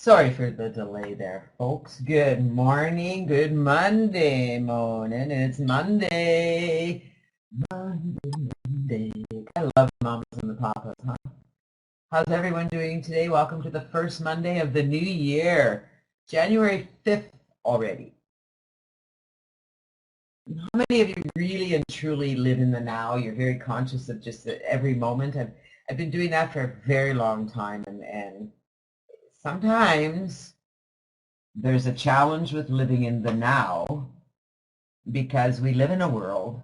Sorry for the delay there, folks. Good morning, good Monday morning. It's Monday. Monday. I love the mamas and the papas, huh? How's everyone doing today? Welcome to the first Monday of the new year, January 5th already. How many of you really and truly live in the now? You're very conscious of just every moment. I've been doing that for a very long time, and sometimes there's a challenge with living in the now because we live in a world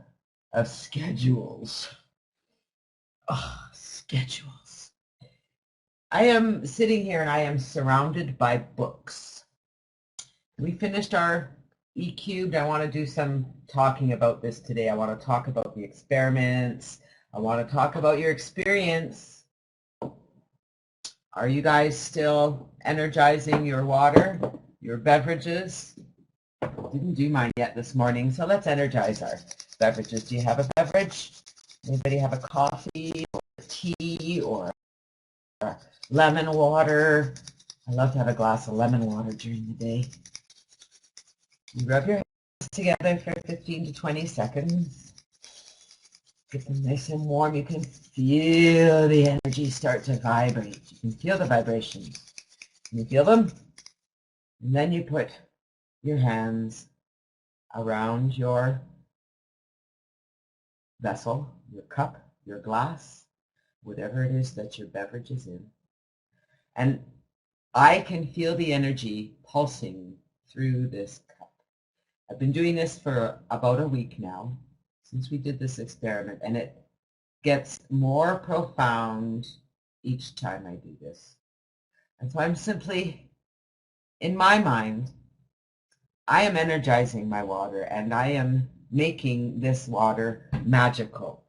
of schedules. Oh, schedules. I am sitting here and I am surrounded by books. We finished our E-cubed. I want to do some talking about this today. I want to talk about the experiments. I want to talk about your experience. Are you guys still energizing your water, your beverages? Didn't do mine yet this morning, so let's energize our beverages. Do you have a beverage? Anybody have a coffee or a tea or a lemon water? I love to have a glass of lemon water during the day. You rub your hands together for 15 to 20 seconds. Get them nice and warm. You can feel the energy start to vibrate. You can feel the vibrations. Can you feel them? And then you put your hands around your vessel, your cup, your glass, whatever it is that your beverage is in. And I can feel the energy pulsing through this cup. I've been doing this for about a week now, since we did this experiment, and it gets more profound each time I do this. And so I'm simply, in my mind, I am energizing my water, and I am making this water magical.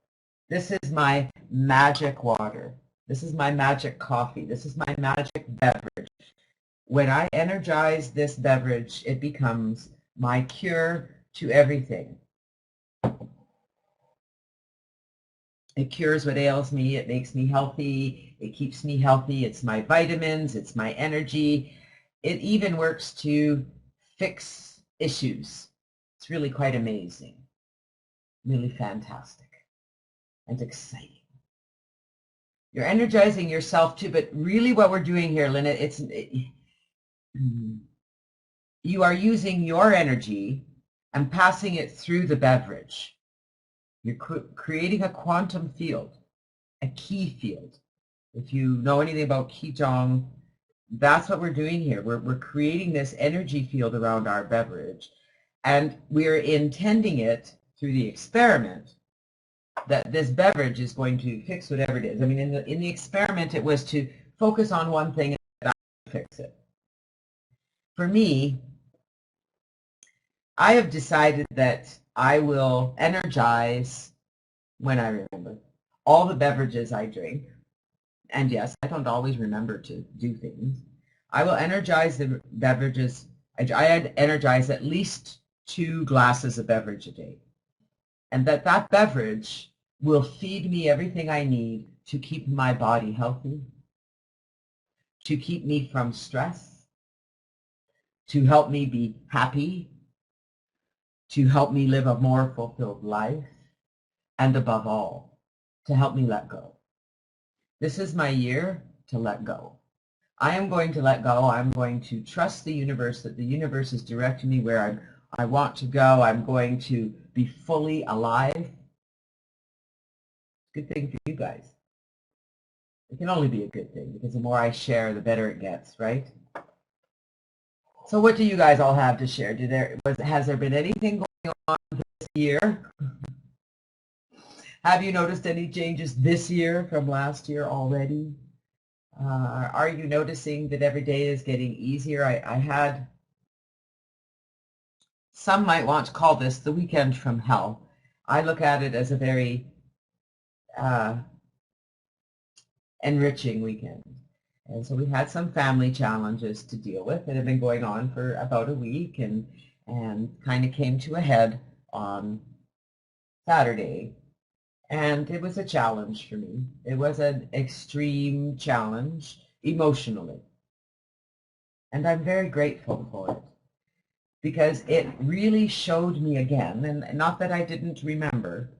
This is my magic water. This is my magic coffee. This is my magic beverage. When I energize this beverage, it becomes my cure to everything. It cures what ails me. It makes me healthy. It keeps me healthy. It's my vitamins. It's my energy. It even works to fix issues. It's really quite amazing. Really fantastic and exciting. You're energizing yourself too, but really what we're doing here, Lynette, you are using your energy and passing it through the beverage. You're creating a quantum field, a ki field. If you know anything about Qigong, that's what we're doing here. We're creating this energy field around our beverage, and we're intending it through the experiment that this beverage is going to fix whatever it is. I mean, in the experiment, it was to focus on one thing and fix it. For me, I have decided that I will energize, when I remember, all the beverages I drink. And yes, I don't always remember to do things. I will energize the beverages. I energize at least 2 glasses of beverage a day. And that beverage will feed me everything I need to keep my body healthy, to keep me from stress, to help me be happy, to help me live a more fulfilled life, and above all, to help me let go. This is my year to let go. I am going to let go. I'm going to trust the universe, that the universe is directing me where I want to go. I'm going to be fully alive. Good thing for you guys. It can only be a good thing, because the more I share, the better it gets, right? So what do you guys all have to share? Has there been anything going on this year? Have you noticed any changes this year from last year already? Are you noticing that every day is getting easier? I had, some might want to call this the weekend from hell. I look at it as a very enriching weekend. And so we had some family challenges to deal with that have been going on for about a week, and kind of came to a head on Saturday. And it was a challenge for me. It was an extreme challenge emotionally. And I'm very grateful for it, because it really showed me again, and not that I didn't remember,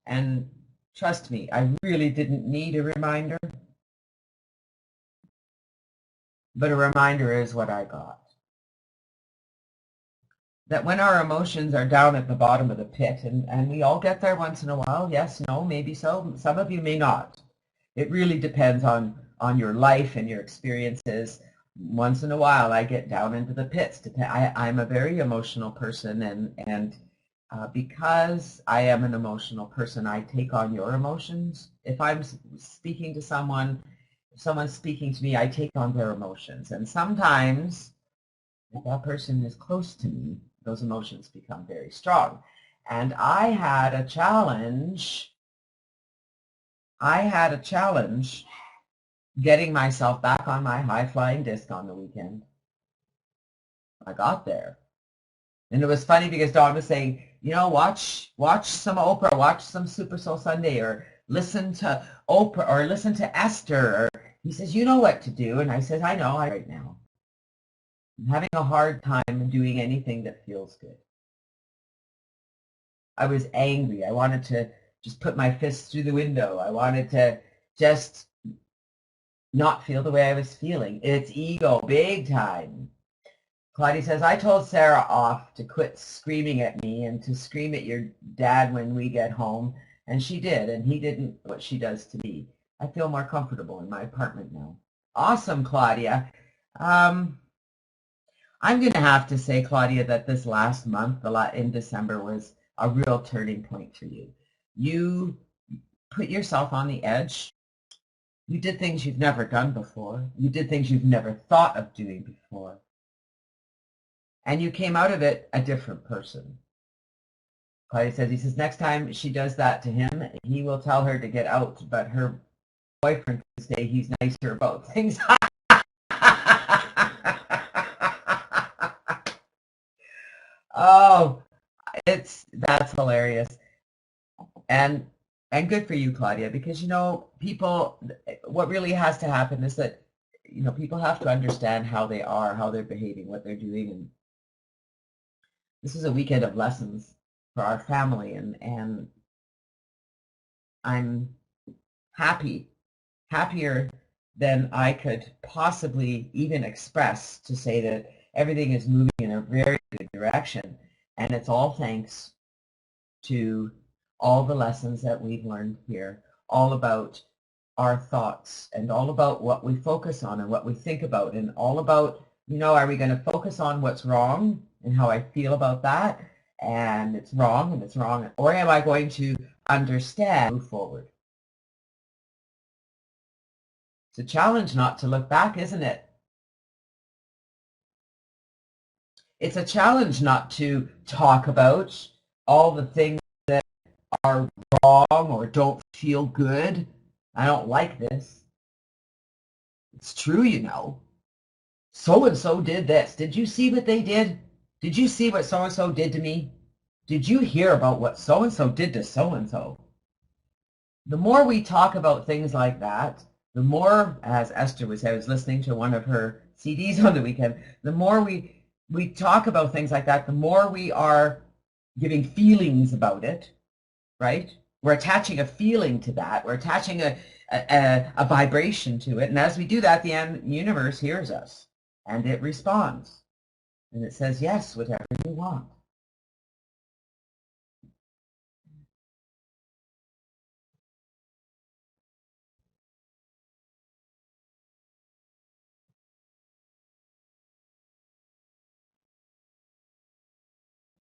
and trust me, I really didn't need a reminder, but a reminder is what I got. That when our emotions are down at the bottom of the pit, and we all get there once in a while, yes, no, maybe so, some of you may not. It really depends on your life and your experiences. Once in a while, I get down into the pits. I'm a very emotional person, and because I am an emotional person, I take on your emotions. If I'm speaking to someone, if someone's speaking to me, I take on their emotions. And sometimes, if that person is close to me, those emotions become very strong. And I had a challenge getting myself back on my high-flying disc on the weekend. I got there. And it was funny because Dawn was saying, you know, watch some Oprah, watch some Super Soul Sunday, or listen to Oprah, or listen to Esther. Or he says, you know what to do. And I said, I know right now. I'm having a hard time doing anything that feels good. I was angry. I wanted to just put my fists through the window. I wanted to just not feel the way I was feeling. It's ego, big time. Claudia says, I told Sarah off to quit screaming at me and to scream at your dad when we get home, and she did, and he didn't what she does to me. I feel more comfortable in my apartment now. Awesome, Claudia. I'm going to have to say, Claudia, that this last month, in December, was a real turning point for you. You put yourself on the edge. You did things you've never done before. You did things you've never thought of doing before. And you came out of it a different person. Claudia says, he says, next time she does that to him, he will tell her to get out, but her boyfriend can say he's nicer about things. Oh, that's hilarious. And good for you, Claudia, because, you know, people, what really has to happen is that, you know, people have to understand how they are, how they're behaving, what they're doing. And this is a weekend of lessons for our family, and I'm happier than I could possibly even express to say that everything is moving in a very good direction. And it's all thanks to all the lessons that we've learned here, all about our thoughts and all about what we focus on and what we think about, and all about, you know, are we going to focus on what's wrong and how I feel about that, and it's wrong, or am I going to understand, move forward? It's a challenge not to look back, isn't it? It's a challenge not to talk about all the things that are wrong or don't feel good. I don't like this. It's true, you know. So-and-so did this. Did you see what they did? Did you see what so-and-so did to me? Did you hear about what so-and-so did to so-and-so? The more we talk about things like that, the more, as Esther was, I was listening to one of her CDs on the weekend, the more we talk about things like that, the more we are giving feelings about it, right? We're attaching a feeling to that. We're attaching a vibration to it. And as we do that, the universe hears us, and it responds. And it says, yes, whatever you want.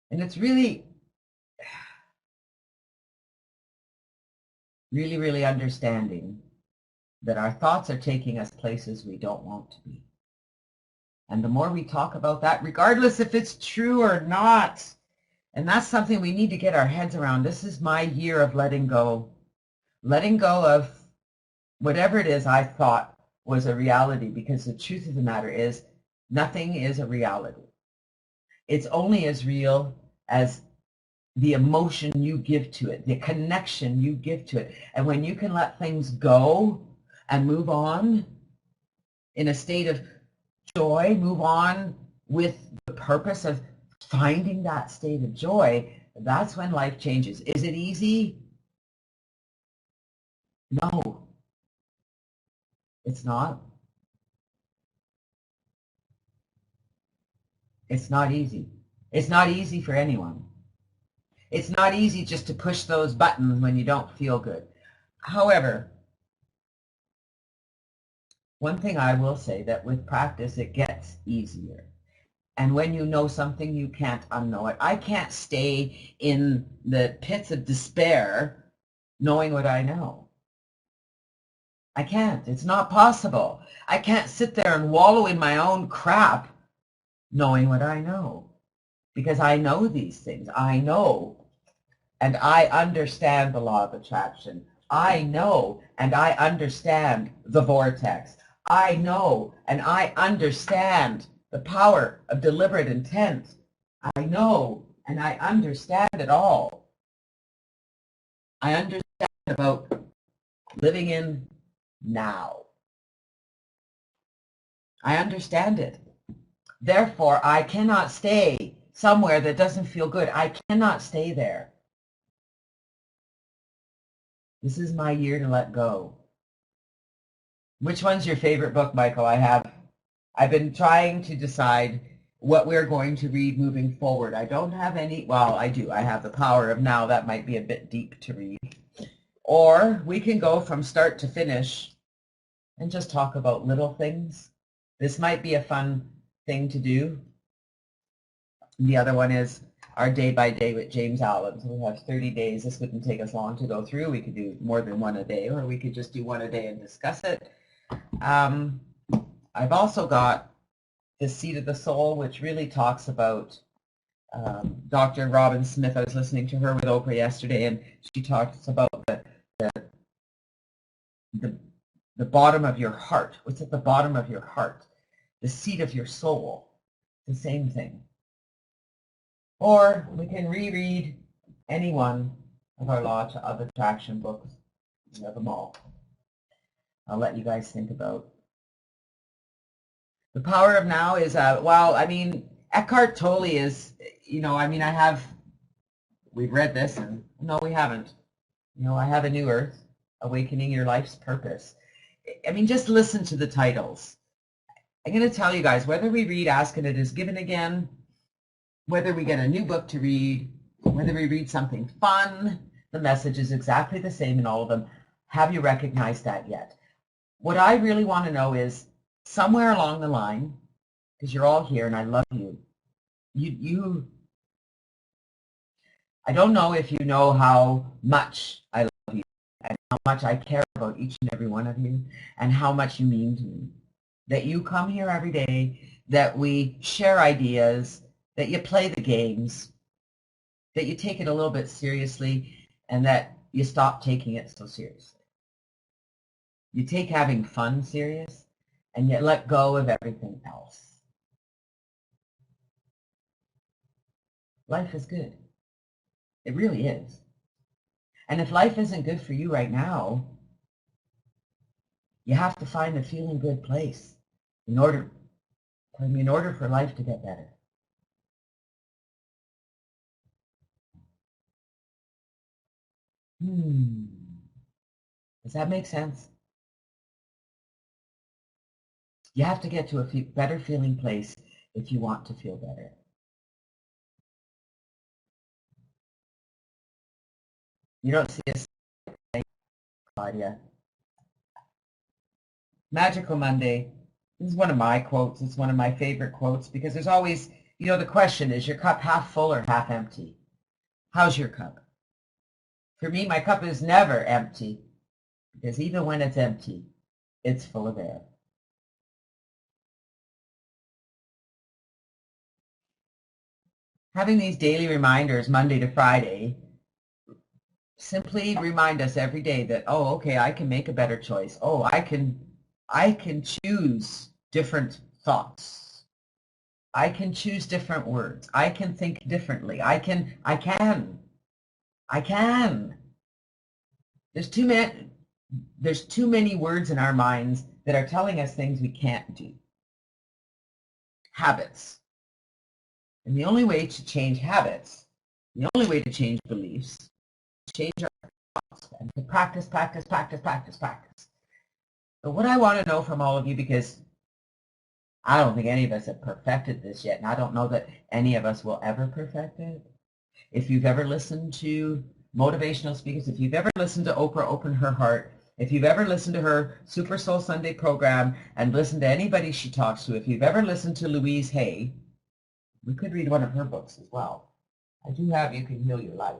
And it's really, really understanding that our thoughts are taking us places we don't want to be. And the more we talk about that, regardless if it's true or not, and that's something we need to get our heads around. This is my year of letting go of whatever it is I thought was a reality, because the truth of the matter is nothing is a reality. It's only as real as the emotion you give to it, the connection you give to it. And when you can let things go and move on in a state of joy, move on with the purpose of finding that state of joy, that's when life changes. Is it easy? No, it's not. It's not easy. It's not easy for anyone. It's not easy just to push those buttons when you don't feel good. However, one thing I will say, that with practice it gets easier. And when you know something, you can't unknow it. I can't stay in the pits of despair knowing what I know. I can't. It's not possible. I can't sit there and wallow in my own crap knowing what I know. Because I know these things. I know and I understand the law of attraction. I know and I understand the vortex. I know and I understand the power of deliberate intent. I know and I understand it all. I understand about living in now. I understand it. Therefore, I cannot stay somewhere that doesn't feel good. I cannot stay there. This is my year to let go. Which one's your favorite book, Michael? I've been trying to decide what we're going to read moving forward. I don't have any, well, I do. I have The Power of Now. That might be a bit deep to read. Or we can go from start to finish and just talk about little things. This might be a fun thing to do. The other one is our day by day with James Allen. So we have 30 days. This wouldn't take us long to go through. We could do more than one a day, or we could just do one a day and discuss it. I've also got The Seat of the Soul, which really talks about Dr. Robin Smith. I was listening to her with Oprah yesterday, and she talks about the bottom of your heart. What's at the bottom of your heart? The seat of your soul. The same thing. Or we can reread any one of our Law of Attraction books. We have them all. I'll let you guys think about. The Power of Now is, well, I mean, Eckhart Tolle is, we've read this, and no, we haven't. I Have a New Earth, Awakening Your Life's Purpose. I mean, just listen to the titles. I'm going to tell you guys, whether we read Ask and It Is Given Again, whether we get a new book to read, whether we read something fun, the message is exactly the same in all of them. Have you recognized that yet? What I really want to know is, somewhere along the line, because you're all here and I love you, I don't know if you know how much I love you and how much I care about each and every one of you and how much you mean to me. That you come here every day, that we share ideas, that you play the games, that you take it a little bit seriously, and that you stop taking it so seriously. You take having fun serious, and you let go of everything else. Life is good. It really is. And if life isn't good for you right now, you have to find a feeling good place in order for life to get better. Does that make sense? You have to get to a better feeling place if you want to feel better. You don't see us, Claudia. Magical Monday. This is one of my quotes. It's one of my favorite quotes because there's always, the question is your cup half full or half empty? How's your cup? For me, my cup is never empty because even when it's empty, it's full of air. Having these daily reminders Monday to Friday simply remind us every day that, oh, okay, I can make a better choice. Oh, I can choose different thoughts. I can choose different words. I can think differently. I can. There's too many words in our minds that are telling us things we can't do. habits. And the only way to change habits, the only way to change beliefs, to change our thoughts, and to practice, practice, practice, practice, practice. But what I want to know from all of you, because I don't think any of us have perfected this yet, and I don't know that any of us will ever perfect it. If you've ever listened to motivational speakers, if you've ever listened to Oprah open her heart, if you've ever listened to her Super Soul Sunday program and listened to anybody she talks to, if you've ever listened to Louise Hay, we could read one of her books as well. I do have You Can Heal Your Life.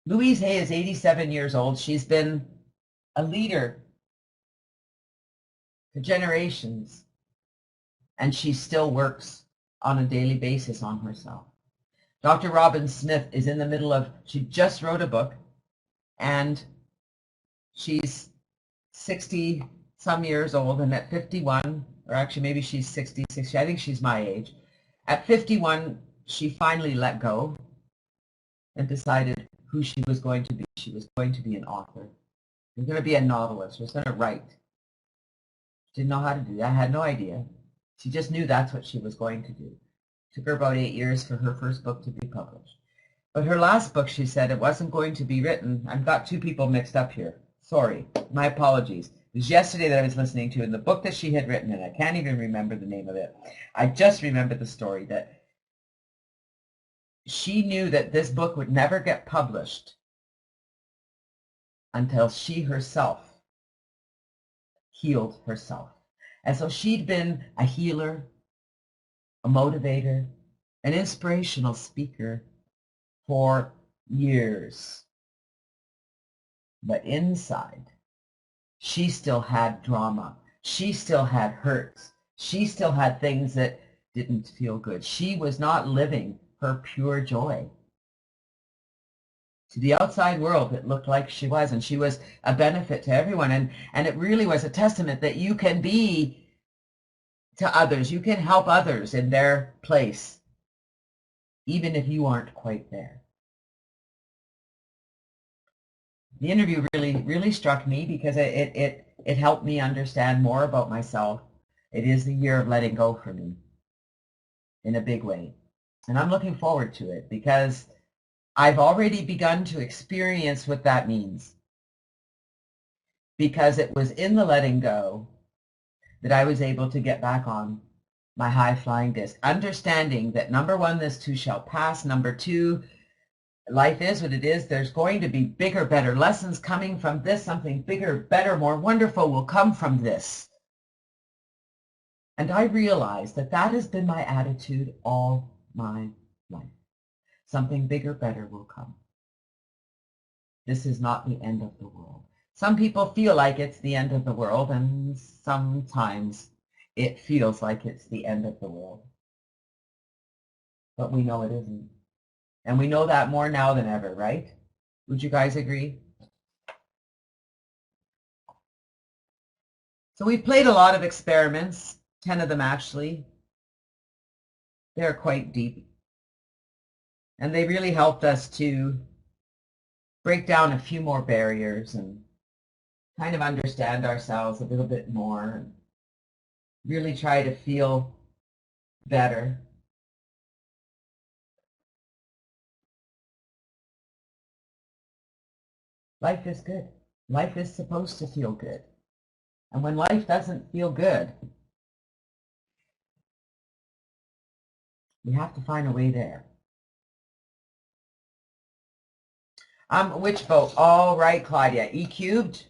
Louise Hay is 87 years old. She's been a leader for generations, and she still works on a daily basis on herself. Dr. Robin Smith is in the middle of, she just wrote a book, and she's 60 some years old, and at 51, or actually maybe she's 60, I think she's my age. At 51, she finally let go and decided who she was going to be. She was going to be an author. She was going to be a novelist. She was going to write. She didn't know how to do that. I had no idea. She just knew that's what she was going to do. It took her about 8 years for her first book to be published. But her last book, she said, it wasn't going to be written. I've got two people mixed up here. Sorry. My apologies. It was yesterday that I was listening to, and the book that she had written, and I can't even remember the name of it. I just remember the story that she knew that this book would never get published until she herself healed herself. And so she'd been a healer, a motivator, an inspirational speaker for years. But inside, she still had drama. She still had hurts. She still had things that didn't feel good. She was not living her pure joy. To the outside world, it looked like she was, and she was a benefit to everyone. And it really was a testament that you can be to others. You can help others in their place, even if you aren't quite there. The interview really struck me because it helped me understand more about myself. It is the year of letting go for me in a big way. And I'm looking forward to it because I've already begun to experience what that means. Because it was in the letting go that I was able to get back on my high-flying disc, understanding that number one, this too shall pass. Number two, life is what it is. There's going to be bigger, better lessons coming from this. Something bigger, better, more wonderful will come from this. And I realized that that has been my attitude all my life. Something bigger, better will come. This is not the end of the world. Some people feel like it's the end of the world, and sometimes it feels like it's the end of the world. But we know it isn't. And we know that more now than ever, right? Would you guys agree? So we've played a lot of experiments, 10 of them actually. They're quite deep. And they really helped us to break down a few more barriers and kind of understand ourselves a little bit more and really try to feel better. Life is good. Life is supposed to feel good. And when life doesn't feel good, we have to find a way there. Which vote? All right, Claudia. E cubed.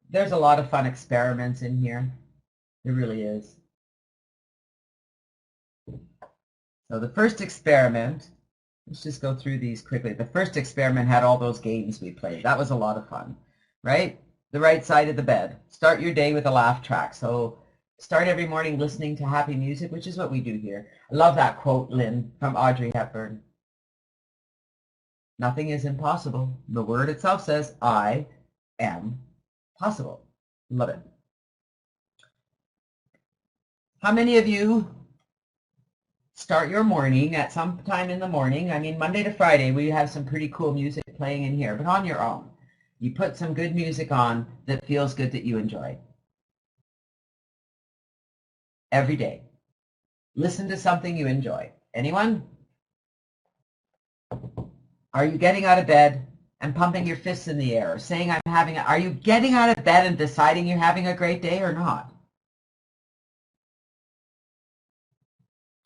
There's a lot of fun experiments in here. There really is. So the first experiment, let's just go through these quickly. The first experiment had all those games we played. That was a lot of fun, right? The right side of the bed. Start your day with a laugh track. So start every morning listening to happy music, which is what we do here. I love that quote, Lynn, from Audrey Hepburn. Nothing is impossible. The word itself says, I am possible. Love it. How many of you start your morning at some time in the morning? I mean, Monday to Friday, we have some pretty cool music playing in here, but on your own. You put some good music on that feels good that you enjoy. Every day. Listen to something you enjoy. Anyone? Are you getting out of bed and pumping your fists in the air, saying are you getting out of bed and deciding you're having a great day or not?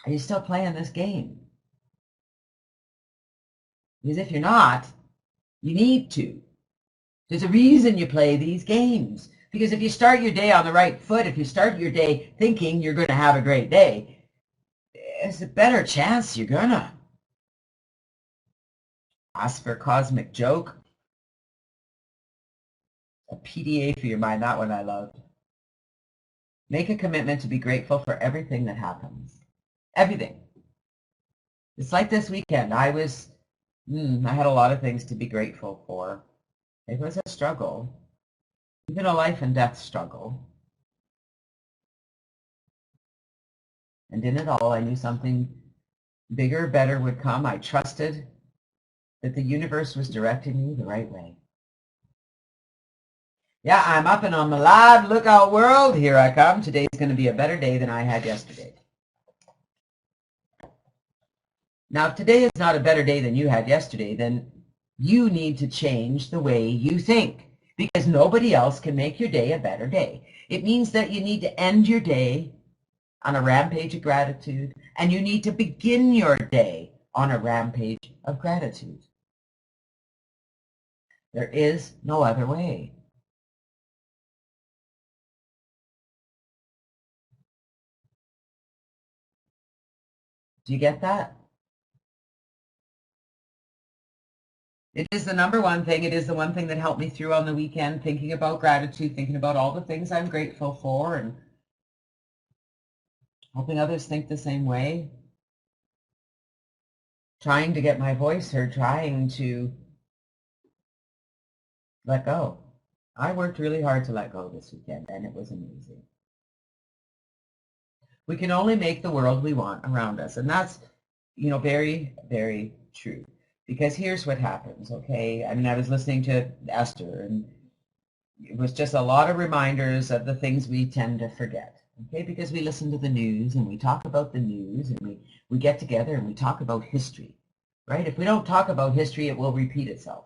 Are you still playing this game? Because if you're not, you need to. There's a reason you play these games. Because if you start your day on the right foot, if you start your day thinking you're going to have a great day, there's a better chance you're gonna. Ask for a cosmic joke. A PDA for your mind, that one I loved. Make a commitment to be grateful for everything that happens. Everything. It's like this weekend. I had a lot of things to be grateful for. It was a struggle, even a life and death struggle. And in it all, I knew something bigger, better would come. I trusted that the universe was directing me the right way. Yeah, I'm up and I'm alive. Look out, world. Here I come. Today's going to be a better day than I had yesterday. Now, if today is not a better day than you had yesterday, then you need to change the way you think, because nobody else can make your day a better day. It means that you need to end your day on a rampage of gratitude, and you need to begin your day on a rampage of gratitude. There is no other way. Do you get that? It is the number one thing. It is the one thing that helped me through on the weekend, thinking about gratitude, thinking about all the things I'm grateful for, and helping others think the same way. Trying to get my voice heard, trying to let go. I worked really hard to let go this weekend, and it was amazing. We can only make the world we want around us, and that's, very, very true. Because here's what happens, okay? I mean, I was listening to Esther, and it was just a lot of reminders of the things we tend to forget, okay? Because we listen to the news, and we talk about the news, and we get together, and we talk about history, right? If we don't talk about history, it will repeat itself.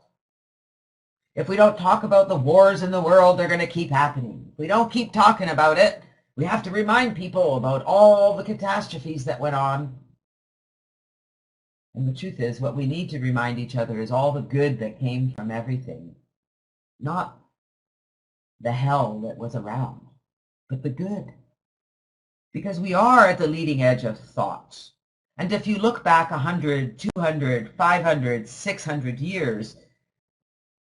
If we don't talk about the wars in the world, they're going to keep happening. If we don't keep talking about it, we have to remind people about all the catastrophes that went on. And the truth is, what we need to remind each other is all the good that came from everything. Not the hell that was around, but the good. Because we are at the leading edge of thought. And if you look back 100, 200, 500, 600 years,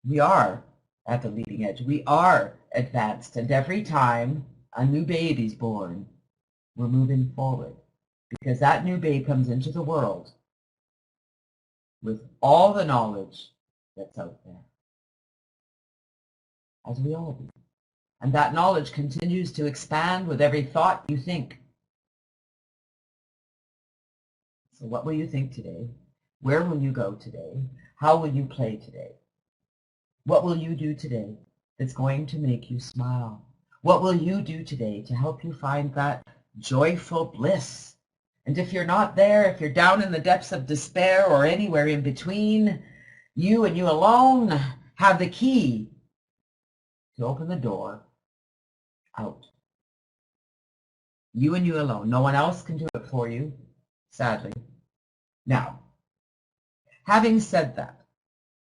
we are at the leading edge. We are advanced. And every time a new baby's born, we're moving forward. Because that new babe comes into the world with all the knowledge that's out there, as we all do. And that knowledge continues to expand with every thought you think. So what will you think today? Where will you go today? How will you play today? What will you do today that's going to make you smile? What will you do today to help you find that joyful bliss? And if you're not there, if you're down in the depths of despair or anywhere in between, you and you alone have the key to open the door out. You and you alone. No one else can do it for you, sadly. Now, having said that,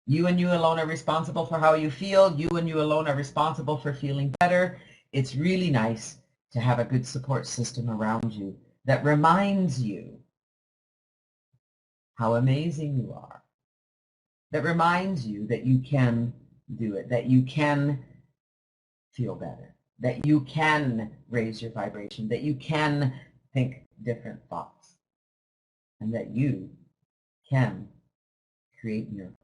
you and you alone are responsible for how you feel. You and you alone are responsible for feeling better. It's really nice to have a good support system around you that reminds you how amazing you are, that reminds you that you can do it, that you can feel better, that you can raise your vibration, that you can think different thoughts, and that you can create miracles.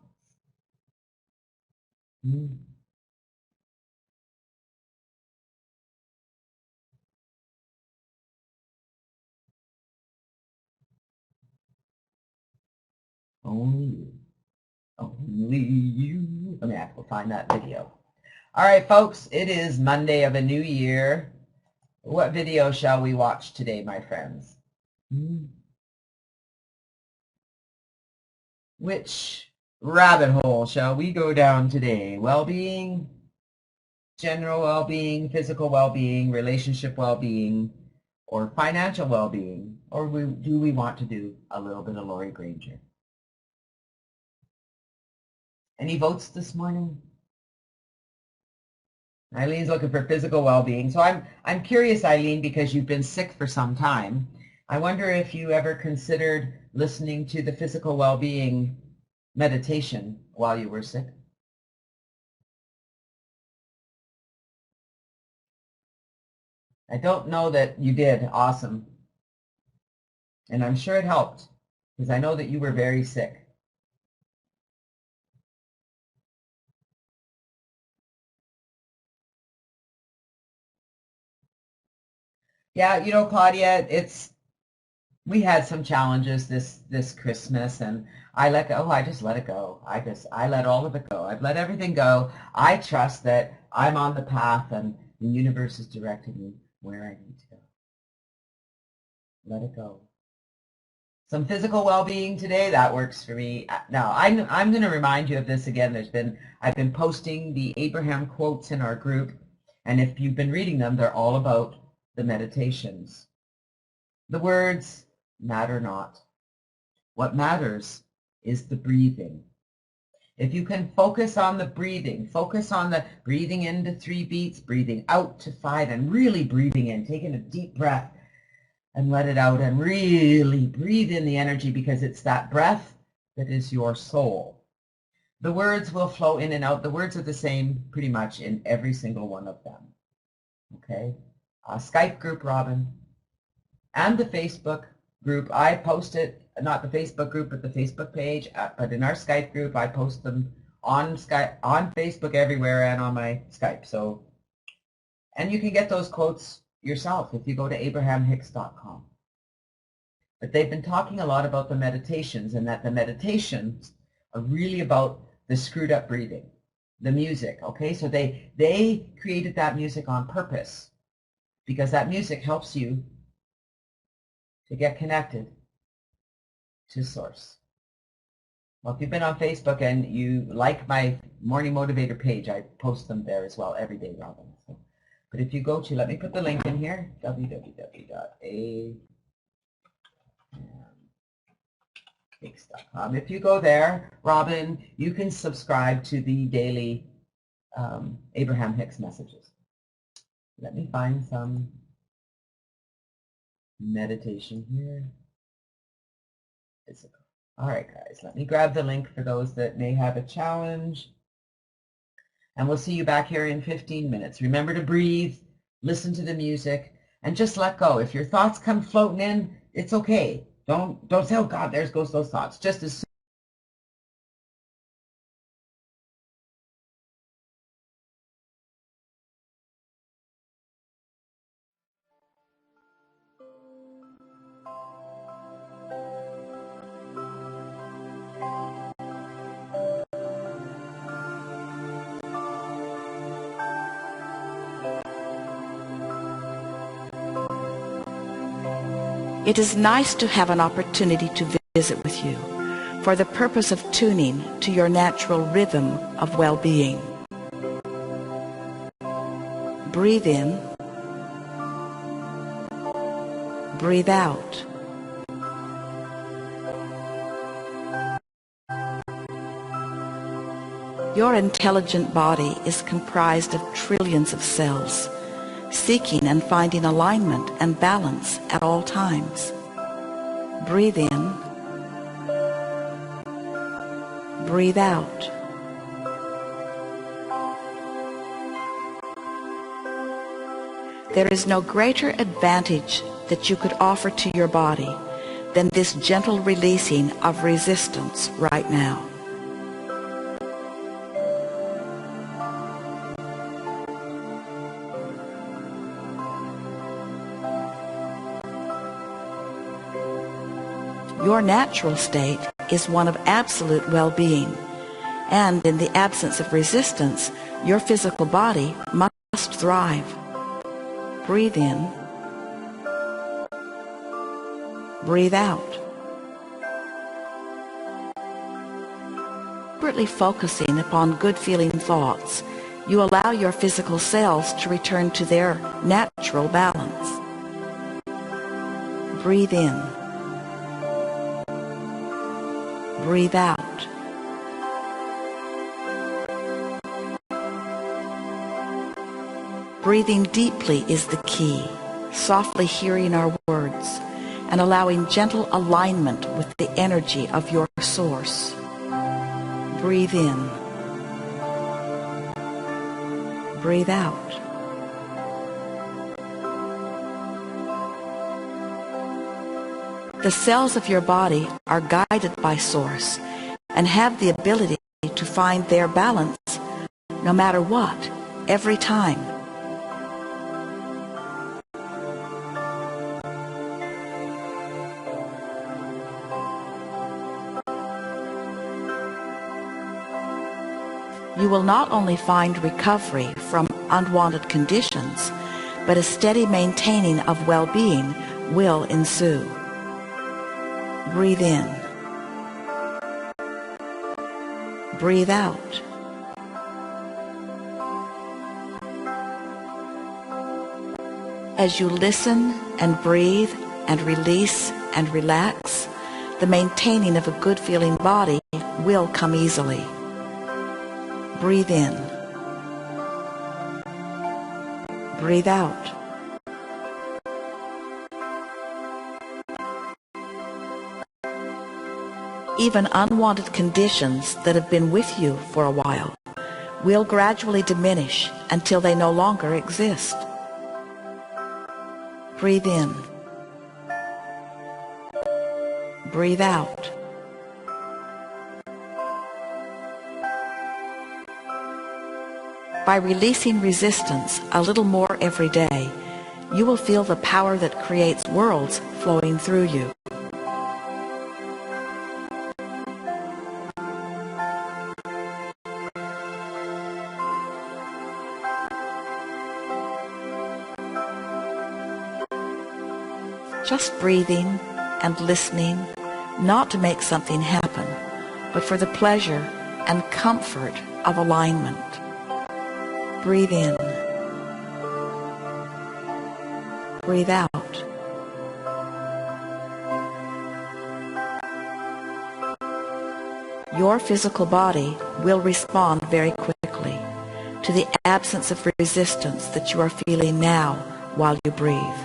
Only you. Only you. Let me have to find that video. All right, folks, it is Monday of a new year. What video shall we watch today, my friends? Which rabbit hole shall we go down today? Well-being, general well-being, physical well-being, relationship well-being, or financial well-being? Or do we want to do a little bit of Lori Granger? Any votes this morning? Eileen's looking for physical well-being. So I'm curious, Eileen, because you've been sick for some time. I wonder if you ever considered listening to the physical well-being meditation while you were sick. I don't know that you did. Awesome. And I'm sure it helped because I know that you were very sick. Yeah, you know, Claudia, we had some challenges this Christmas, and I let go. I just let it go. I let all of it go. I've let everything go. I trust that I'm on the path and the universe is directing me where I need to go. Let it go. Some physical well-being today, that works for me. Now, I'm going to remind you of this again. I've been posting the Abraham quotes in our group, and if you've been reading them, they're all about the meditations. The words matter not. What matters is the breathing. If you can focus on the breathing, focus on the breathing into 3 beats, breathing out to 5, and really breathing in, taking a deep breath and let it out, and really breathe in the energy, because it's that breath that is your soul. The words will flow in and out. The words are the same pretty much in every single one of them. Okay? Skype group, Robin, and the Facebook group. I post it, not the Facebook group, but the Facebook page. But in our Skype group, I post them on Skype, on Facebook, everywhere, and on my Skype. So, and you can get those quotes yourself if you go to Abraham-Hicks.com. But they've been talking a lot about the meditations, and that the meditations are really about the screwed up breathing, the music. Okay, so they created that music on purpose, because that music helps you to get connected to Source. Well, if you've been on Facebook and you like my Morning Motivator page, I post them there as well every day, Robin. So, but if you go to, let me put the link in here, www.abraham-hicks.com. If you go there, Robin, you can subscribe to the daily Abraham Hicks messages. Let me find some meditation here. Physical. All right, guys, let me grab the link for those that may have a challenge. And we'll see you back here in 15 minutes. Remember to breathe, listen to the music, and just let go. If your thoughts come floating in, it's okay. Don't say, oh God, there goes those thoughts. Just as It is nice to have an opportunity to visit with you for the purpose of tuning to your natural rhythm of well-being. Breathe in, breathe out. Your intelligent body is comprised of trillions of cells, seeking and finding alignment and balance at all times. Breathe in, breathe out. There is no greater advantage that you could offer to your body than this gentle releasing of resistance right now. Your natural state is one of absolute well-being, And in the absence of resistance, your physical body must thrive. Breathe in. Breathe out. Deliberately focusing upon good-feeling thoughts, you allow your physical cells to return to their natural balance. Breathe in. Breathe out. Breathing deeply is the key, softly hearing our words and allowing gentle alignment with the energy of your source. Breathe in. Breathe out. The cells of your body are guided by Source and have the ability to find their balance no matter what, every time. You will not only find recovery from unwanted conditions, but a steady maintaining of well-being will ensue. Breathe in. Breathe out. As you listen and breathe and release and relax, the maintaining of a good-feeling body will come easily. Breathe in. Breathe out. Even unwanted conditions that have been with you for a while will gradually diminish until they no longer exist. Breathe in. Breathe out. By releasing resistance a little more every day, you will feel the power that creates worlds flowing through you. Just breathing and listening, not to make something happen, but for the pleasure and comfort of alignment. Breathe in. Breathe out. Your physical body will respond very quickly to the absence of resistance that you are feeling now while you breathe.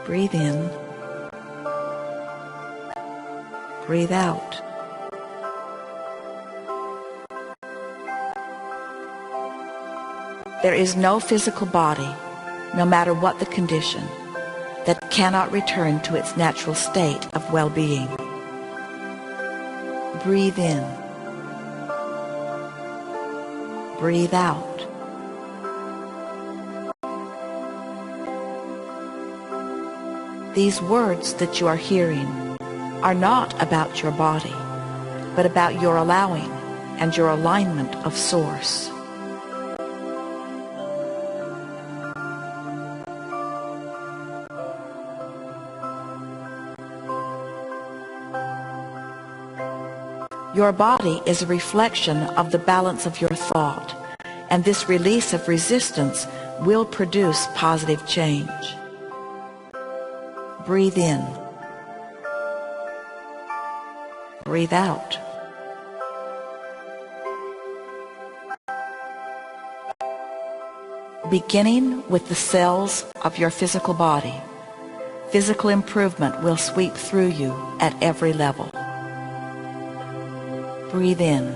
Breathe in. Breathe out. There is no physical body, no matter what the condition, that cannot return to its natural state of well-being. Breathe in. Breathe out. These words that you are hearing are not about your body, but about your allowing and your alignment of Source. Your body is a reflection of the balance of your thought, and this release of resistance will produce positive change. Breathe in. Breathe out. Beginning with the cells of your physical body, physical improvement will sweep through you at every level. Breathe in.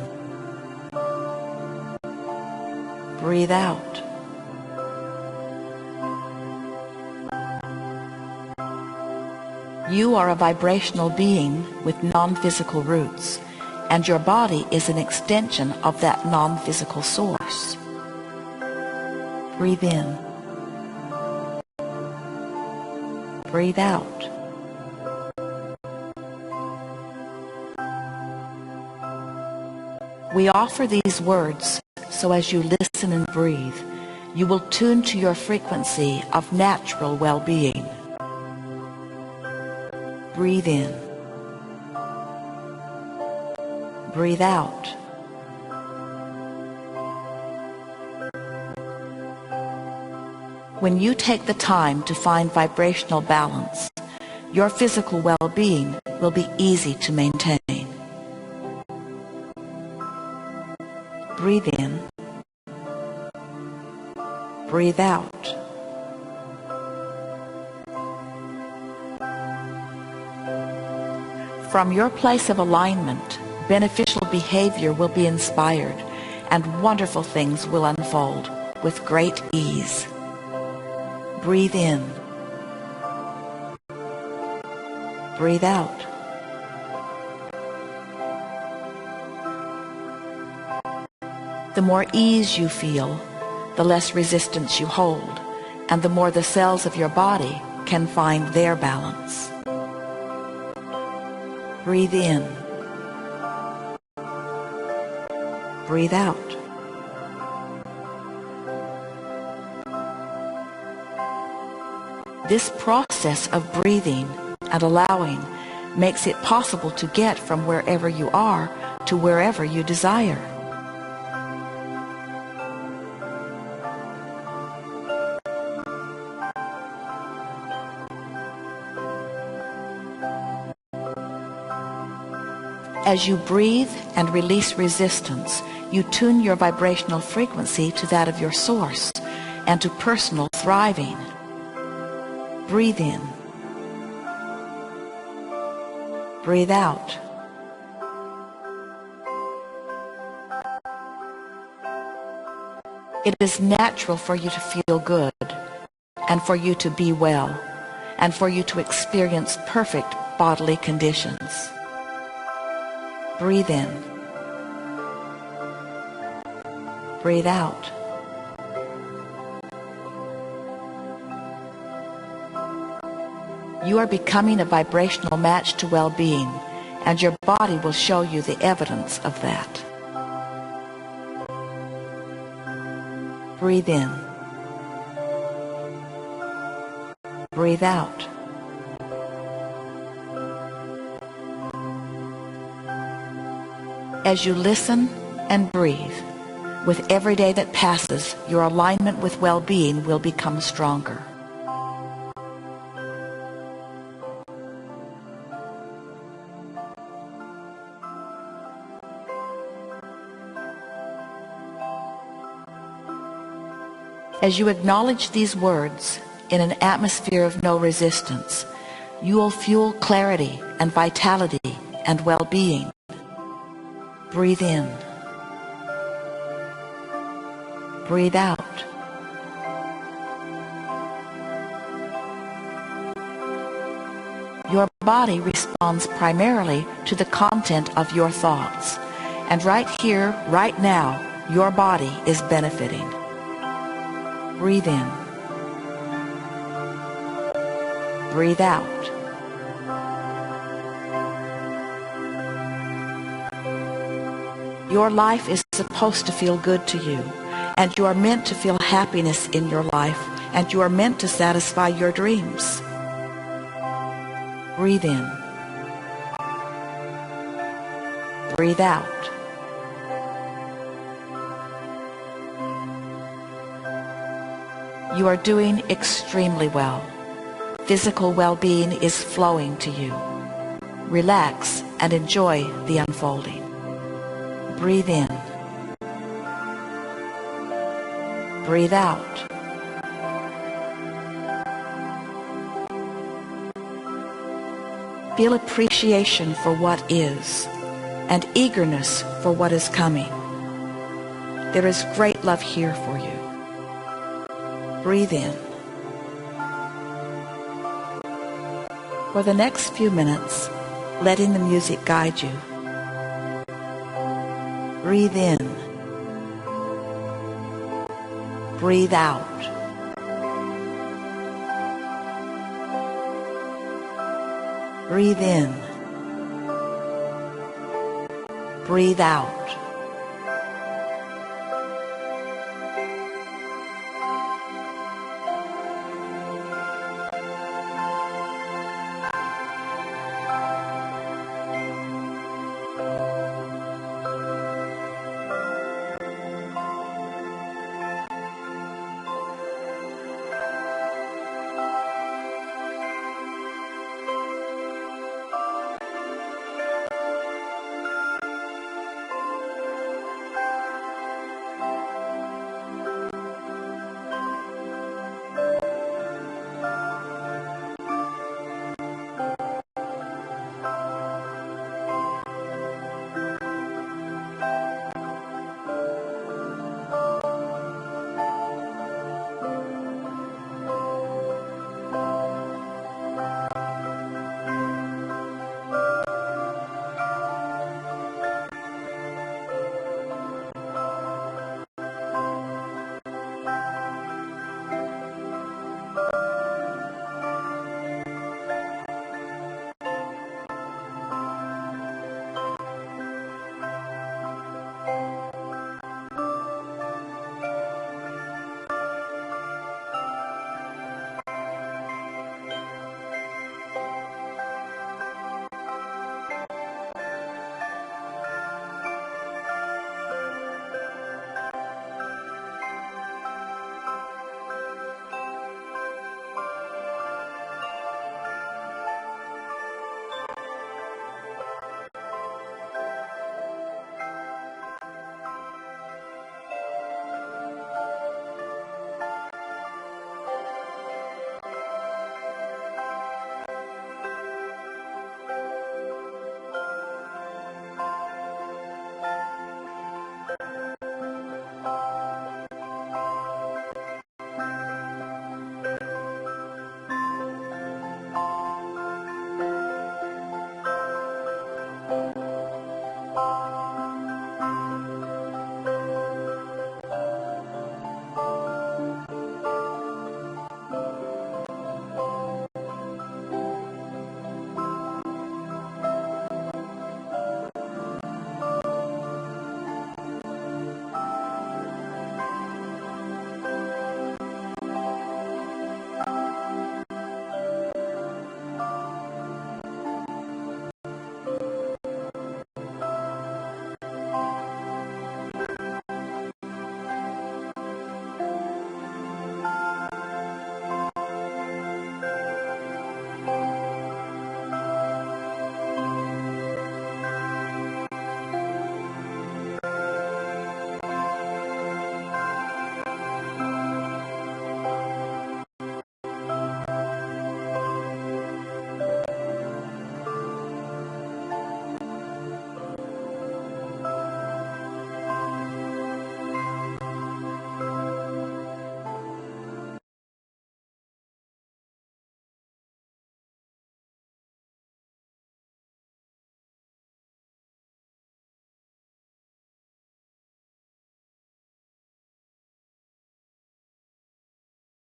Breathe out. You are a vibrational being with non-physical roots, and your body is an extension of that non-physical source. Breathe in. Breathe out. We offer these words so as you listen and breathe, you will tune to your frequency of natural well-being. Breathe in. Breathe out. When you take the time to find vibrational balance, your physical well-being will be easy to maintain. Breathe in. Breathe out. From your place of alignment, beneficial behavior will be inspired, and wonderful things will unfold with great ease. Breathe in. Breathe out. The more ease you feel, the less resistance you hold, and the more the cells of your body can find their balance. Breathe in. Breathe out. This process of breathing and allowing makes it possible to get from wherever you are to wherever you desire. As you breathe and release resistance, you tune your vibrational frequency to that of your source and to personal thriving. Breathe in. Breathe out. It is natural for you to feel good, and for you to be well, and for you to experience perfect bodily conditions. Breathe in. Breathe out. You are becoming a vibrational match to well-being, and your body will show you the evidence of that. Breathe in. Breathe out. As you listen and breathe, with every day that passes, your alignment with well-being will become stronger. As you acknowledge these words in an atmosphere of no resistance, you will fuel clarity and vitality and well-being. Breathe in. Breathe out. Your body responds primarily to the content of your thoughts, and right here, right now, your body is benefiting. Breathe in. Breathe out. Your life is supposed to feel good to you, and you are meant to feel happiness in your life, and you are meant to satisfy your dreams. Breathe in. Breathe out. You are doing extremely well. Physical well-being is flowing to you. Relax and enjoy the unfolding. Breathe in. Breathe out. Feel appreciation for what is, and eagerness for what is coming. There is great love here for you. Breathe in. For the next few minutes, letting the music guide you. Breathe in. Breathe out. Breathe in. Breathe out.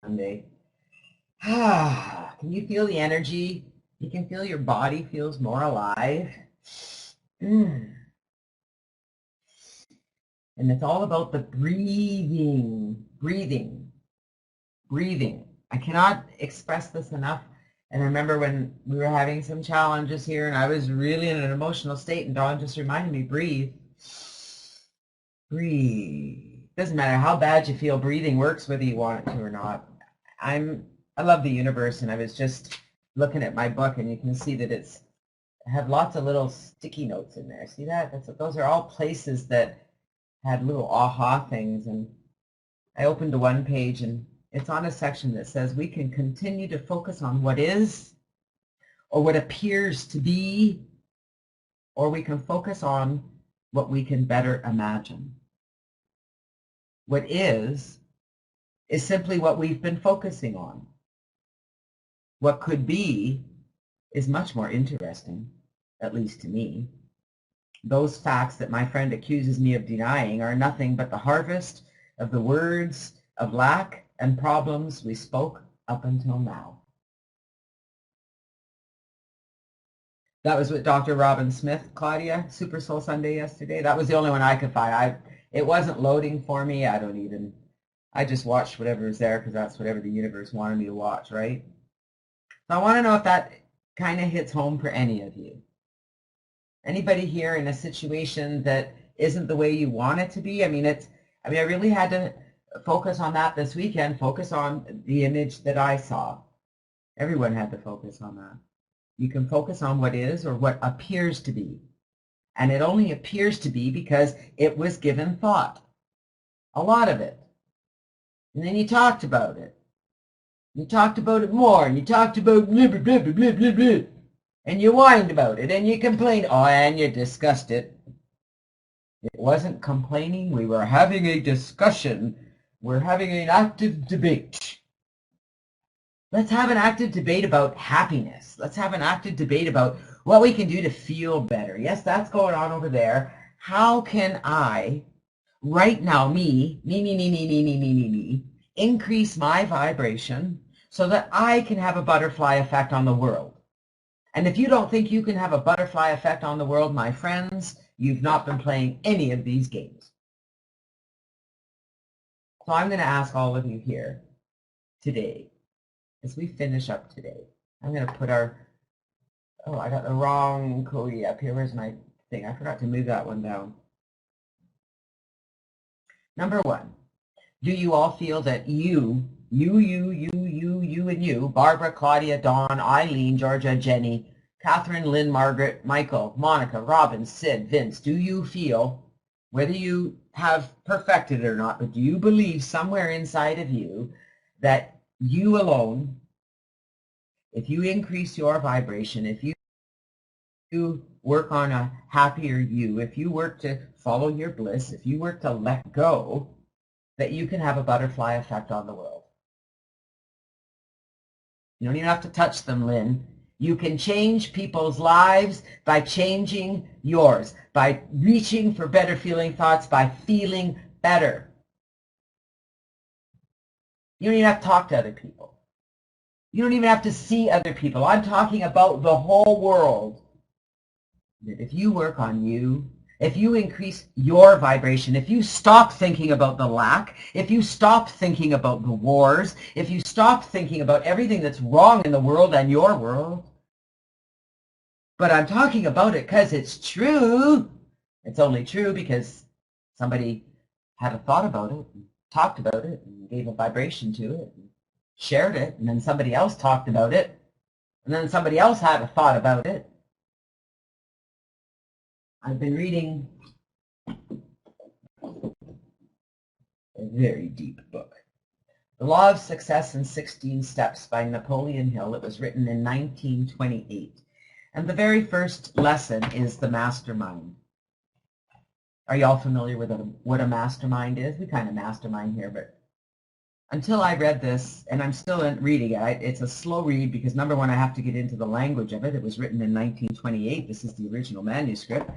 Sunday. Can you feel the energy? You can feel your body feels more alive. And it's all about the breathing, breathing, breathing. I cannot express this enough. And I remember when we were having some challenges here and I was really in an emotional state and Dawn just reminded me, breathe. Breathe. Doesn't matter how bad you feel, breathing works whether you want it to or not. I love the universe, and I was just looking at my book, and you can see that I have lots of little sticky notes in there. See that? Those are all places that had little aha things, and I opened to one page, and it's on a section that says we can continue to focus on what is, or what appears to be, or we can focus on what we can better imagine. What is simply what we've been focusing on. What could be is much more interesting, at least to me. Those facts that my friend accuses me of denying are nothing but the harvest of the words of lack and problems we spoke up until now. That was with Dr. Robin Smith, Claudia, Super Soul Sunday yesterday. That was the only one I could find. It wasn't loading for me. I just watched whatever was there because that's whatever the universe wanted me to watch, right? So I want to know if that kind of hits home for any of you. Anybody here in a situation that isn't the way you want it to be? I really had to focus on that this weekend, focus on the image that I saw. Everyone had to focus on that. You can focus on what is or what appears to be. And it only appears to be because it was given thought. A lot of it. And then you talked about it. You talked about it more, and you talked about blah, blah, blah, blah, blah, blah, and you whined about it, and you complained, and you discussed it. It wasn't complaining. We were having a discussion. We're having an active debate. Let's have an active debate about happiness. Let's have an active debate about what we can do to feel better. Yes, that's going on over there. How can I, right now, me, increase my vibration so that I can have a butterfly effect on the world? And if you don't think you can have a butterfly effect on the world, my friends, you've not been playing any of these games. So I'm going to ask all of you here today, as we finish up today, I'm going to put I got the wrong Cody up here. Where's my thing? I forgot to move that one down. Number one, do you all feel that you, and you, Barbara, Claudia, Dawn, Eileen, Georgia, Jenny, Catherine, Lynn, Margaret, Michael, Monica, Robin, Sid, Vince, do you feel, whether you have perfected it or not, but do you believe somewhere inside of you that you alone, if you increase your vibration, if you work on a happier you, if you work to follow your bliss, if you work to let go, that you can have a butterfly effect on the world? You don't even have to touch them, Lynn. You can change people's lives by changing yours, by reaching for better feeling thoughts, by feeling better. You don't even have to talk to other people. You don't even have to see other people. I'm talking about the whole world. If you work on you, if you increase your vibration, if you stop thinking about the lack, if you stop thinking about the wars, if you stop thinking about everything that's wrong in the world and your world, but I'm talking about it because it's true. It's only true because somebody had a thought about it, and talked about it, and gave a vibration to it, and shared it, and then somebody else talked about it, and then somebody else had a thought about it. I've been reading a very deep book, The Law of Success in 16 Steps by Napoleon Hill. It was written in 1928. And the very first lesson is the mastermind. Are you all familiar with what a mastermind is? We kind of mastermind here, but until I read this, and I'm still reading it, it's a slow read because, number one, I have to get into the language of it. It was written in 1928. This is the original manuscript.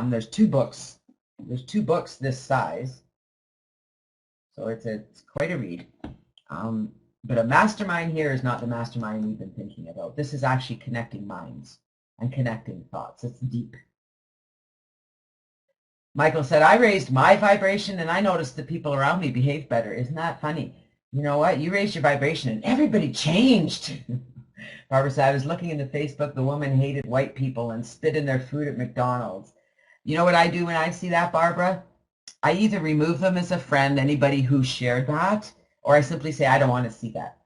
There's two books. There's two books this size, so it's quite a read. But a mastermind here is not the mastermind we've been thinking about. This is actually connecting minds and connecting thoughts. It's deep. Michael said, I raised my vibration and I noticed the people around me behaved better. Isn't that funny? You know what? You raised your vibration and everybody changed. Barbara said, I was looking into Facebook. The woman hated white people and spit in their food at McDonald's. You know what I do when I see that, Barbara? I either remove them as a friend, anybody who shared that, or I simply say, I don't want to see that.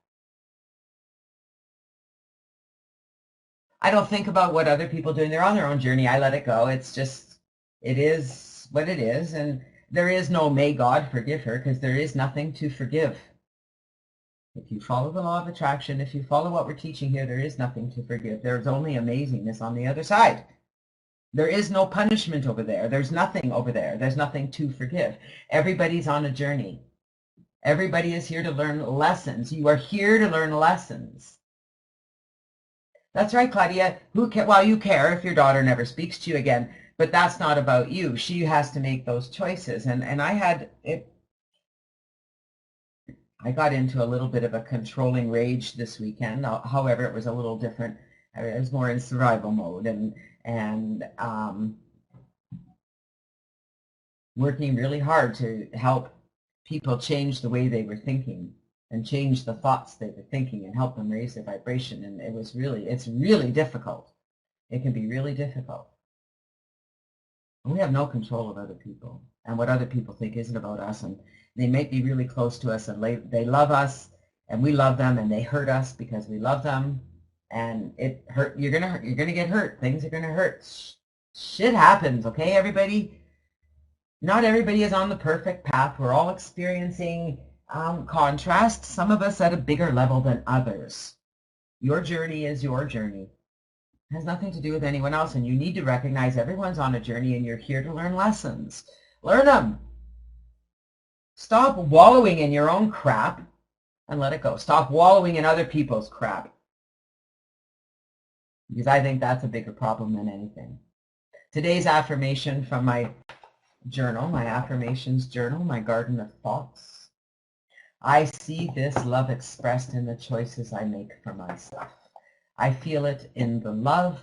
I don't think about what other people are doing. They're on their own journey. I let it go. It's just, it is what it is. And there is no may God forgive her, because there is nothing to forgive. If you follow the law of attraction, if you follow what we're teaching here, there is nothing to forgive. There's only amazingness on the other side. There is no punishment over there. There's nothing over there. There's nothing to forgive. Everybody's on a journey. Everybody is here to learn lessons. You are here to learn lessons. That's right, Claudia. Well, you care if your daughter never speaks to you again, but that's not about you. She has to make those choices. And I got into a little bit of a controlling rage this weekend. However, it was a little different. I was more in survival mode and working really hard to help people change the way they were thinking and change the thoughts they were thinking and help them raise their vibration. And it's really difficult. It can be really difficult. And we have no control of other people. And what other people think isn't about us. And they might be really close to us and they love us and we love them and they hurt us because we love them. And it hurt. You're gonna get hurt. Things are gonna hurt. Shit happens, okay, everybody? Not everybody is on the perfect path. We're all experiencing contrast, some of us at a bigger level than others. Your journey is your journey. It has nothing to do with anyone else, and you need to recognize everyone's on a journey and you're here to learn lessons. Learn them. Stop wallowing in your own crap and let it go. Stop wallowing in other people's crap. Because I think that's a bigger problem than anything. Today's affirmation from my journal, my affirmations journal, my garden of thoughts. I see this love expressed in the choices I make for myself. I feel it in the love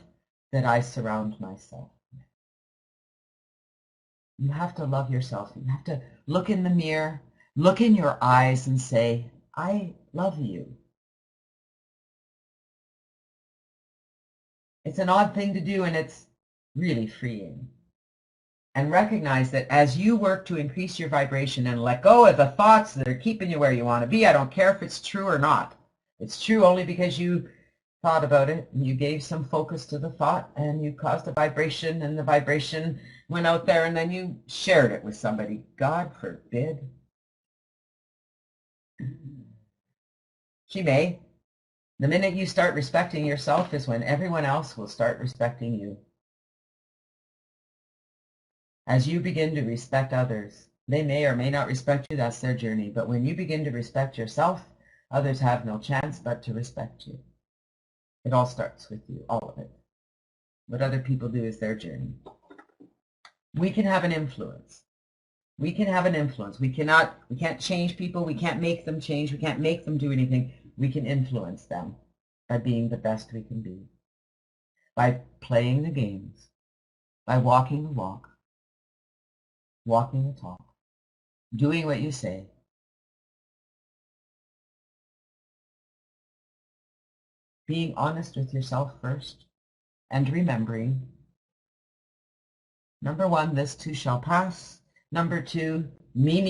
that I surround myself with. You have to love yourself. You have to look in the mirror, look in your eyes and say, I love you. It's an odd thing to do and it's really freeing. And recognize that as you work to increase your vibration and let go of the thoughts that are keeping you where you want to be, I don't care if it's true or not. It's true only because you thought about it and you gave some focus to the thought and you caused a vibration and the vibration went out there and then you shared it with somebody. God forbid. She may. The minute you start respecting yourself is when everyone else will start respecting you. As you begin to respect others, they may or may not respect you, that's their journey. But when you begin to respect yourself, others have no chance but to respect you. It all starts with you, all of it. What other people do is their journey. We can have an influence. We can have an influence. We can't change people. We can't make them change. We can't make them do anything. We can influence them by being the best we can be, by playing the games, by walking the walk, walking the talk, doing what you say. Being honest with yourself first and remembering, number one, this too shall pass. Number two, me,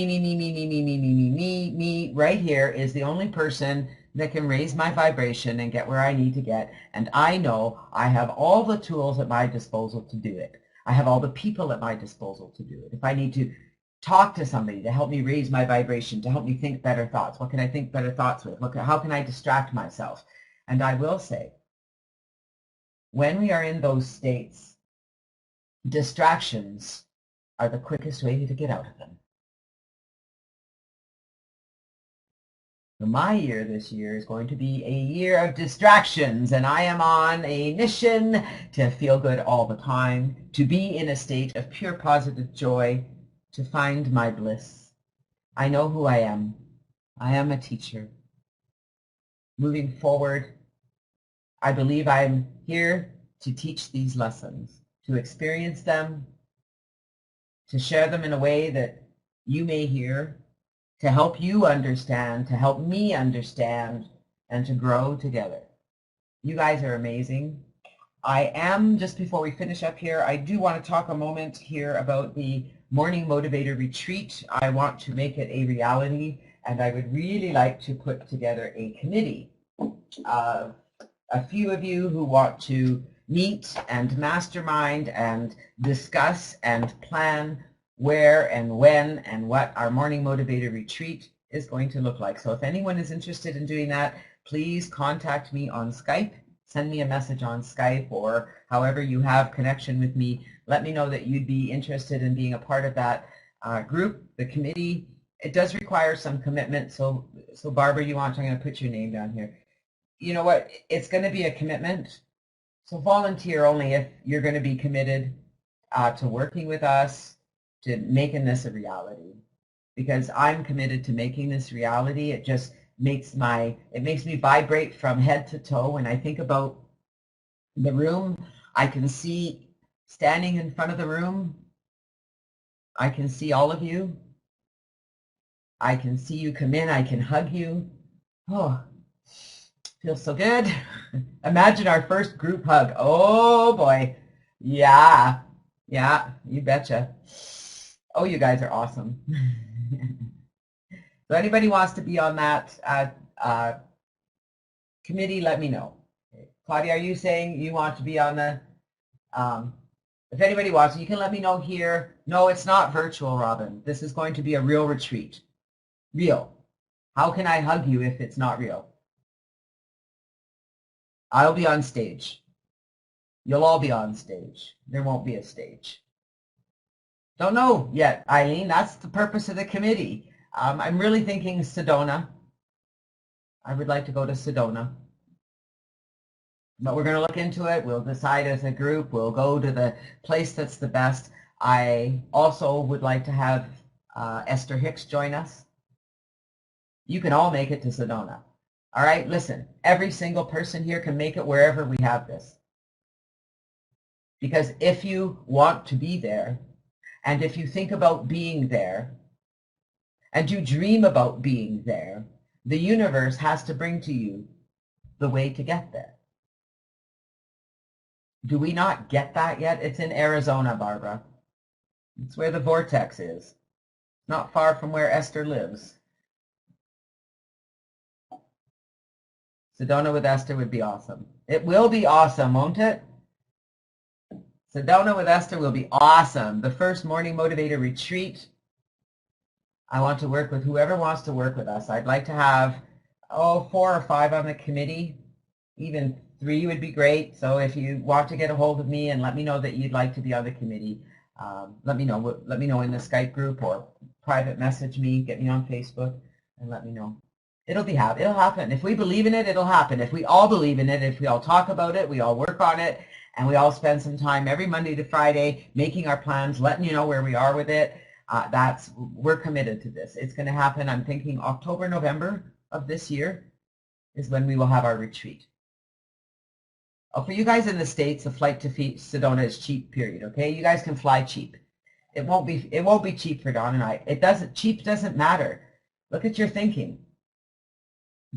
right here is the only person that can raise my vibration and get where I need to get. And I know I have all the tools at my disposal to do it. I have all the people at my disposal to do it. If I need to talk to somebody to help me raise my vibration, to help me think better thoughts, what can I think better thoughts with? How can I distract myself? And I will say, when we are in those states, distractions are the quickest way to get out of them. So my year this year is going to be a year of distractions, and I am on a mission to feel good all the time, to be in a state of pure positive joy, to find my bliss. I know who I am. I am a teacher. moving forward. I believe I'm here to teach these lessons, to experience them, to share them in a way that you may hear, to help you understand, to help me understand, and to grow together. You guys are amazing. I am, just before we finish up here, I do want to talk a moment here about the Morning Motivator Retreat. I want to make it a reality, and I would really like to put together a committee of a few of you who want to meet and mastermind and discuss and plan where and when and what our Morning Motivator Retreat is going to look like. So if anyone is interested in doing that, please contact me on Skype. Send me a message on Skype, or however you have connection with me. Let me know that you'd be interested in being a part of that group, the committee. It does require some commitment. So Barbara, I'm going to put your name down here. You know what? It's going to be a commitment. So volunteer only if you're going to be committed to working with us, to making this a reality. Because I'm committed to making this reality. It just makes me vibrate from head to toe. When I think about the room, I can see standing in front of the room, I can see all of you. I can see you come in, I can hug you. Oh, feels so good. Imagine our first group hug. Oh boy. Yeah, you betcha. Oh, you guys are awesome. So anybody wants to be on that committee, let me know. Claudia, are you saying you want to be on the, if anybody wants, you can let me know here. No, it's not virtual, Robin. This is going to be a real retreat. Real. How can I hug you if it's not real? I'll be on stage. You'll all be on stage. There won't be a stage. Don't know yet, Eileen. That's the purpose of the committee. I'm really thinking Sedona. I would like to go to Sedona. But we're going to look into it. We'll decide as a group. We'll go to the place that's the best. I also would like to have Esther Hicks join us. You can all make it to Sedona. All right, listen, every single person here can make it wherever we have this. Because if you want to be there, and if you think about being there, and you dream about being there, the universe has to bring to you the way to get there. Do we not get that yet? It's in Arizona, Barbara. It's where the vortex is. Not far from where Esther lives. Sedona with Esther would be awesome. It will be awesome, won't it? Sedona with Esther will be awesome. The first Morning Motivator Retreat. I want to work with whoever wants to work with us. I'd like to have, 4 or 5 on the committee. Even 3 would be great. So if you want to get a hold of me and let me know that you'd like to be on the committee, let me know. Let me know in the Skype group, or private message me, get me on Facebook, and let me know. It'll happen. If we believe in it, it'll happen. If we all believe in it, if we all talk about it, we all work on it, and we all spend some time every Monday to Friday making our plans, letting you know where we are with it, we're committed to this. It's going to happen. I'm thinking October, November of this year is when we will have our retreat. Oh, for you guys in the States, the flight to Sedona is cheap, period, okay? You guys can fly cheap. It won't be cheap for Dawn and I. Cheap doesn't matter. Look at your thinking.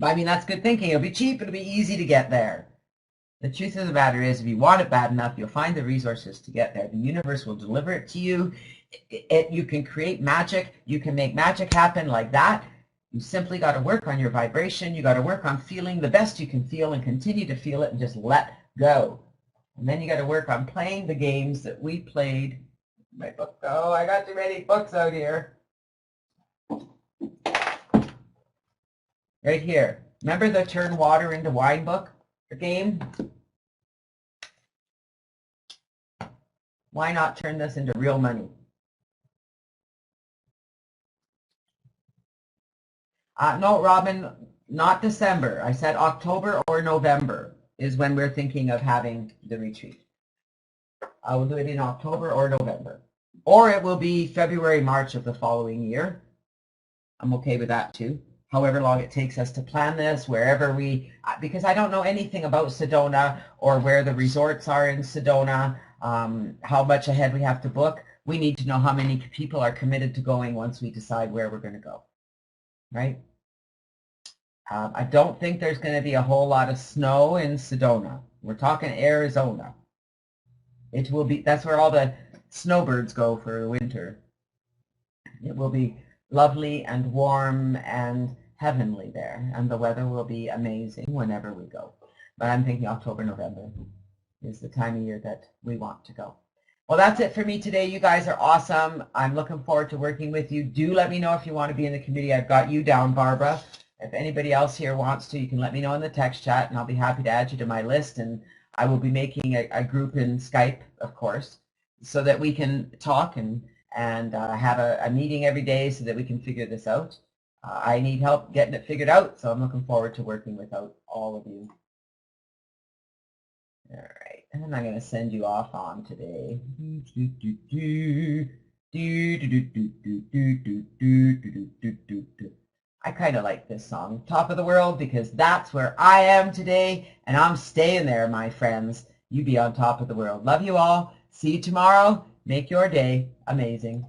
I mean, that's good thinking. It'll be cheap. It'll be easy to get there. The truth of the matter is, if you want it bad enough, you'll find the resources to get there. The universe will deliver it to you. You can create magic. You can make magic happen like that. You simply got to work on your vibration. You got to work on feeling the best you can feel and continue to feel it and just let go. And then you got to work on playing the games that we played. My book. Oh, I got too many books out here. Right here. Remember the turn water into wine book game? Why not turn this into real money? No, Robin, not December. I said October or November is when we're thinking of having the retreat. I will do it in October or November. Or it will be February, March of the following year. I'm okay with that too. however long it takes us to plan this, wherever because I don't know anything about Sedona or where the resorts are in Sedona, how much ahead we have to book. We need to know how many people are committed to going once we decide where we're going to go, right? I don't think there's going to be a whole lot of snow in Sedona. We're talking Arizona. It will be, that's where all the snowbirds go for the winter. It will be lovely and warm and heavenly there, and the weather will be amazing whenever we go. But I'm thinking October, November is the time of year that we want to go. Well, that's it for me today. You guys are awesome. I'm looking forward to working with you. Do let me know if you want to be in the community. I've got you down, Barbara. If anybody else here wants to, you can let me know in the text chat, and I'll be happy to add you to my list. And I will be making a group in Skype, of course, so that we can talk and have a meeting every day so that we can figure this out. I need help getting it figured out, so I'm looking forward to working with all of you. All right, and then I'm going to send you off on today. I kind of like this song, Top of the World, because that's where I am today, and I'm staying there, my friends. You be on top of the world. Love you all. See you tomorrow. Make your day amazing.